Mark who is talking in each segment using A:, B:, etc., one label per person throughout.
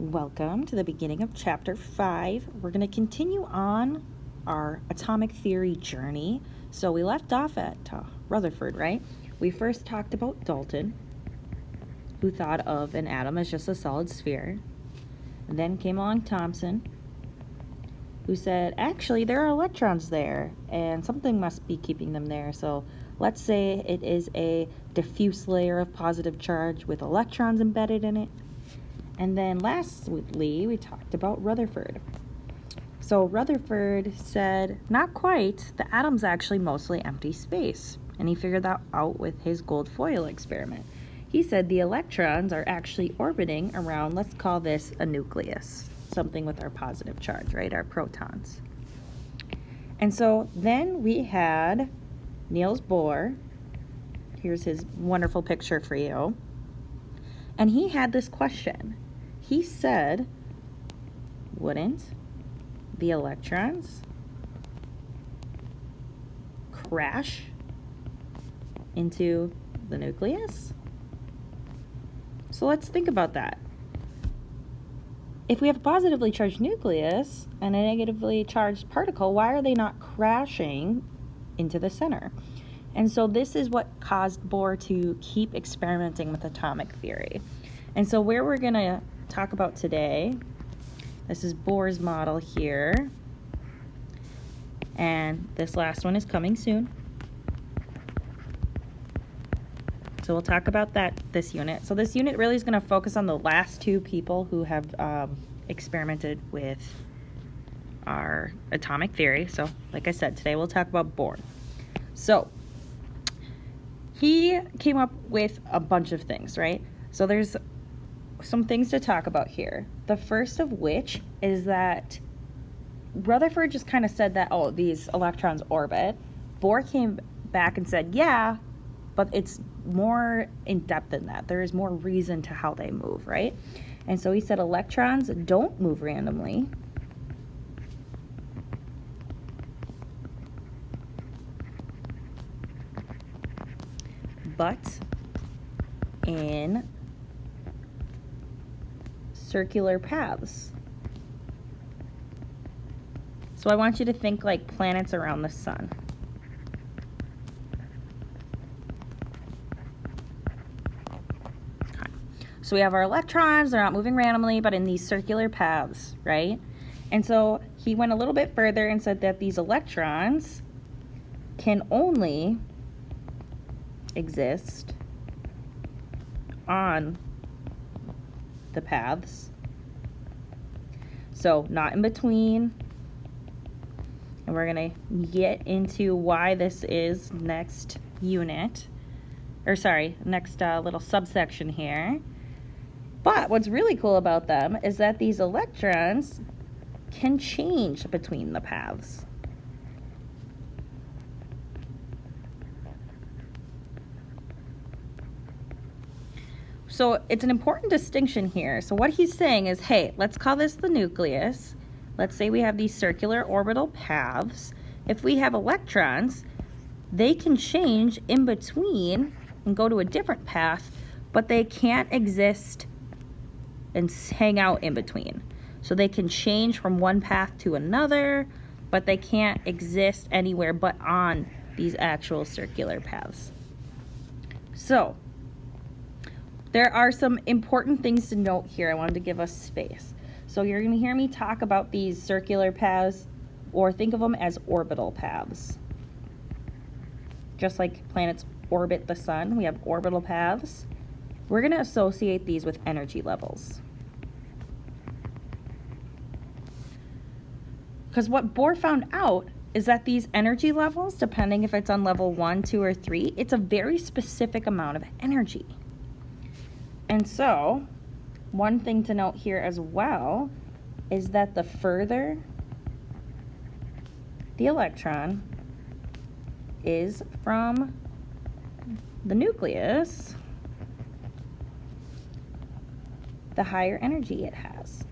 A: Welcome to the beginning of chapter 5. We're going to continue on our atomic theory journey. So we left off at Rutherford, right? We first talked about Dalton, who thought of an atom as just a solid sphere. And then came along Thomson, who said, actually, there are electrons there, and something must be keeping them there. So let's say it is a diffuse layer of positive charge with electrons embedded in it. And then lastly, we talked about Rutherford. So Rutherford said, not quite, the atom's actually mostly empty space. And he figured that out with his gold foil experiment. He said the electrons are actually orbiting around, let's call this a nucleus, something with our positive charge, right, our protons. And so then we had Niels Bohr. Here's his wonderful picture for you. And he had this question. He said, wouldn't the electrons crash into the nucleus? So let's think about that. If we have a positively charged nucleus and a negatively charged particle, why are they not crashing into the center? And so this is what caused Bohr to keep experimenting with atomic theory. And so where we're going to talk about today, this is Bohr's model here, and this last one is coming soon. So we'll talk about this unit. So this unit really is going to focus on the last two people who have experimented with our atomic theory. So like I said, today we'll talk about Bohr. So he came up with a bunch of things, right? So there's some things to talk about here. The first of which is that Rutherford just kind of said that, oh, these electrons orbit. Bohr came back and said, yeah, but it's more in depth than that. There is more reason to how they move, right? And so he said electrons don't move randomly. But in circular paths. So I want you to think like planets around the sun. Okay. So we have our electrons, they're not moving randomly, but in these circular paths, right? And so he went a little bit further and said that these electrons can only exist on the paths, so not in between. And we're gonna get into why this is next unit, or sorry, next little subsection here. But what's really cool about them is that these electrons can change between the paths. So it's an important distinction here. So what he's saying is, hey, let's call this the nucleus. Let's say we have these circular orbital paths. If we have electrons, they can change in between and go to a different path, but they can't exist and hang out in between. So they can change from one path to another, but they can't exist anywhere but on these actual circular paths. So there are some important things to note here. I wanted to give us space. So you're going to hear me talk about these circular paths, or think of them as orbital paths. Just like planets orbit the sun, we have orbital paths. We're going to associate these with energy levels. Because what Bohr found out is that these energy levels, depending if it's on level 1, 2, or 3, it's a very specific amount of energy. And so, one thing to note here as well is that the further the electron is from the nucleus, the higher energy it has.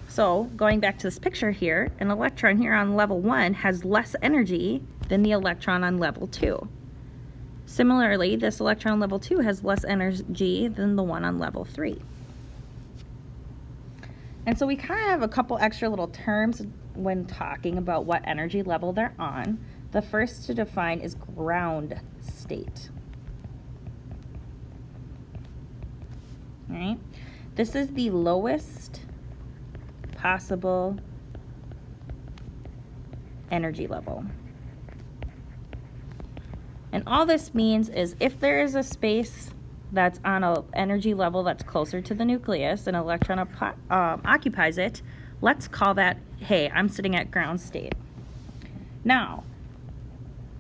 A: So, going back to this picture here, an electron here on level 1 has less energy than the electron on level 2. Similarly, this electron on level 2 has less energy than the one on level 3. And so we kind of have a couple extra little terms when talking about what energy level they're on. The first to define is ground state. All right? This is the lowest possible energy level. And all this means is if there is a space that's on an energy level that's closer to the nucleus, an electron occupies it, let's call that, hey, I'm sitting at ground state. Now,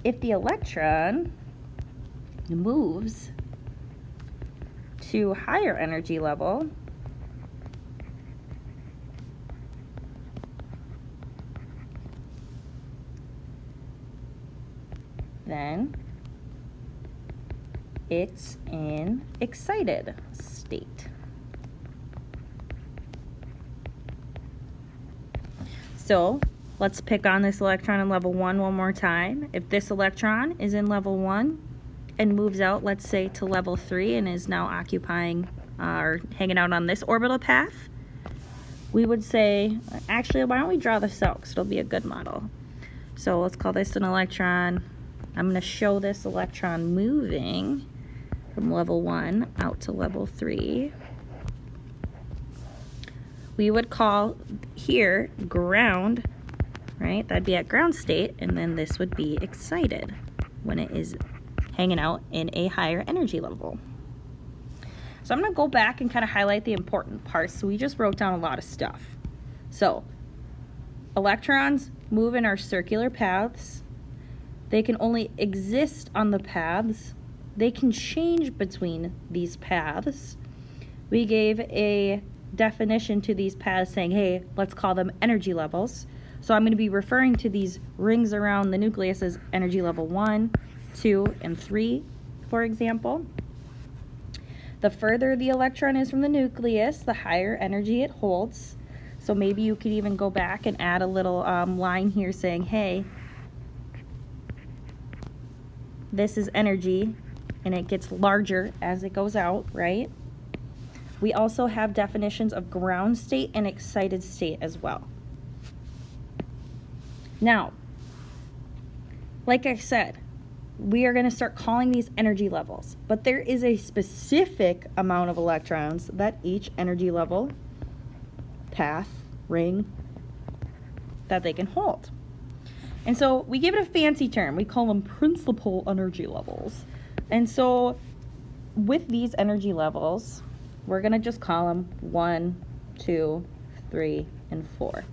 A: if the electron moves to higher energy level, then it's in excited state. So let's pick on this electron in level 1 one more time. If this electron is in level 1 and moves out, let's say, to level 3 and is now occupying or hanging out on this orbital path, we would say, actually, why don't we draw this out because it'll be a good model. So let's call this an electron. I'm going to show this electron moving from level 1 out to level 3. We would call here ground, right? That'd be at ground state, and then this would be excited when it is hanging out in a higher energy level. So I'm going to go back and kind of highlight the important parts. So we just wrote down a lot of stuff. So electrons move in our circular paths. They can only exist on the paths. They can change between these paths. We gave a definition to these paths saying, hey, let's call them energy levels. So I'm going to be referring to these rings around the nucleus as energy level 1, 2, and 3, for example. The further the electron is from the nucleus, the higher energy it holds. So maybe you could even go back and add a little line here saying, hey, this is energy, and it gets larger as it goes out, right? We also have definitions of ground state and excited state as well. Now, like I said, we are going to start calling these energy levels, but there is a specific amount of electrons that each energy level, path, ring, that they can hold. And so we give it a fancy term. We call them principal energy levels. And so with these energy levels, we're going to just call them 1, 2, 3, and 4.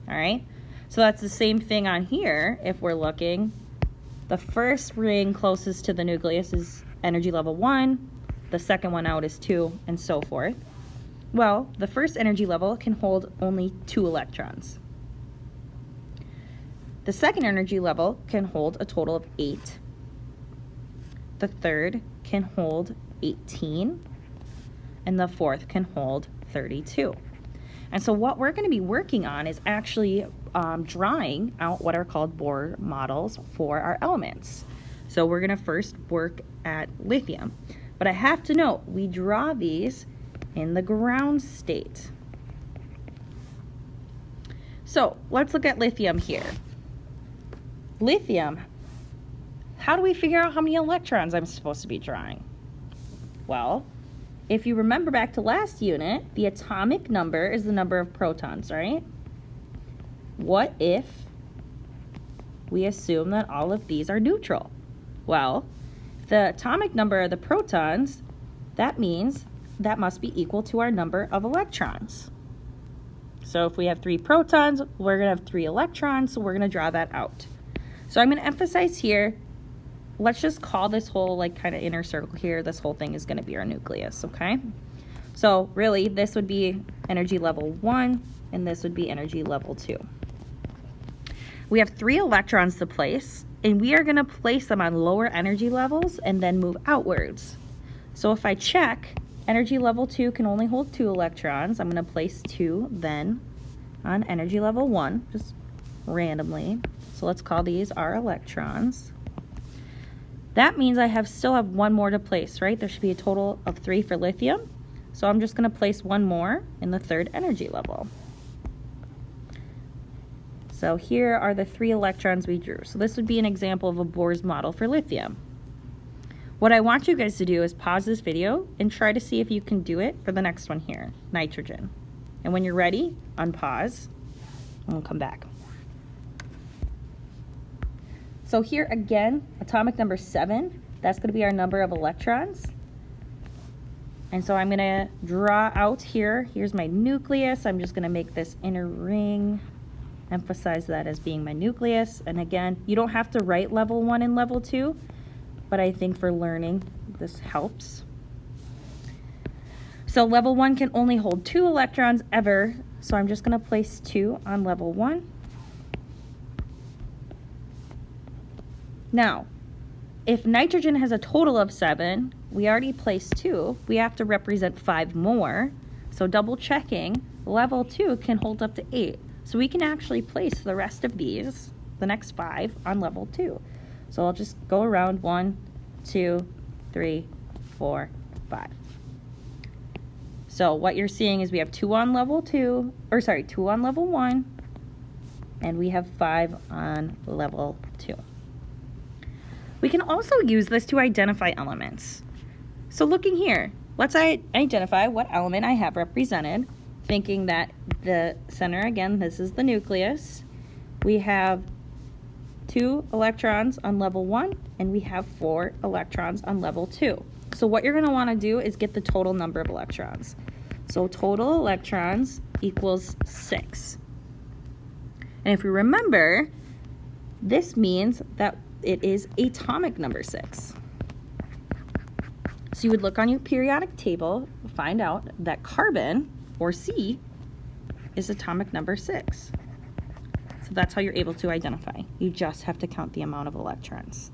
A: All right? So that's the same thing on here. If we're looking, the first ring closest to the nucleus is energy level 1. The second one out is 2, and so forth. Well, the first energy level can hold only 2 electrons. The second energy level can hold a total of 8. The third can hold 18. And the fourth can hold 32. And so what we're going to be working on is actually drawing out what are called Bohr models for our elements. So we're going to first work at lithium. But I have to note, we draw these in the ground state. So let's look at lithium here. Lithium, how do we figure out how many electrons I'm supposed to be drawing? Well, if you remember back to last unit, the atomic number is the number of protons, right? What if we assume that all of these are neutral? Well, the atomic number of the protons, that means that must be equal to our number of electrons. So if we have 3 protons, we're going to have 3 electrons, so we're going to draw that out. So I'm going to emphasize here, let's just call this whole kind of inner circle here, this whole thing is going to be our nucleus, okay? So really, this would be energy level 1, and this would be energy level 2. We have 3 electrons to place, and we are going to place them on lower energy levels and then move outwards. So if I check, energy level 2 can only hold 2 electrons. I'm going to place 2 then on energy level 1, just randomly. So let's call these our electrons. That means I still have one more to place, right? There should be a total of 3 for lithium. So I'm just going to place one more in the 3rd energy level. So here are the 3 electrons we drew. So this would be an example of a Bohr's model for lithium. What I want you guys to do is pause this video and try to see if you can do it for the next one here, nitrogen. And when you're ready, unpause and we'll come back. So here again, atomic number 7, that's going to be our number of electrons. And so I'm going to draw out here, here's my nucleus. I'm just going to make this inner ring, emphasize that as being my nucleus. And again, you don't have to write level 1 and level 2, but I think for learning, this helps. So level 1 can only hold 2 electrons ever, so I'm just going to place 2 on level 1. Now, if nitrogen has a total of 7, we already placed 2, we have to represent 5 more. So double checking, level 2 can hold up to 8. So we can actually place the rest of these, the next 5, on level 2. So I'll just go around 1, 2, 3, 4, 5. So what you're seeing is we have 2 on level 2, or sorry, 2 on level 1, and we have 5 on level 2. We can also use this to identify elements. So looking here, let's identify what element I have represented, thinking that the center, again, this is the nucleus. We have 2 electrons on level 1, and we have 4 electrons on level 2. So what you're going to want to do is get the total number of electrons. So total electrons equals 6. And if you remember, this means that it is atomic number 6. So you would look on your periodic table, find out that carbon, or C, is atomic number 6. So that's how you're able to identify. You just have to count the amount of electrons.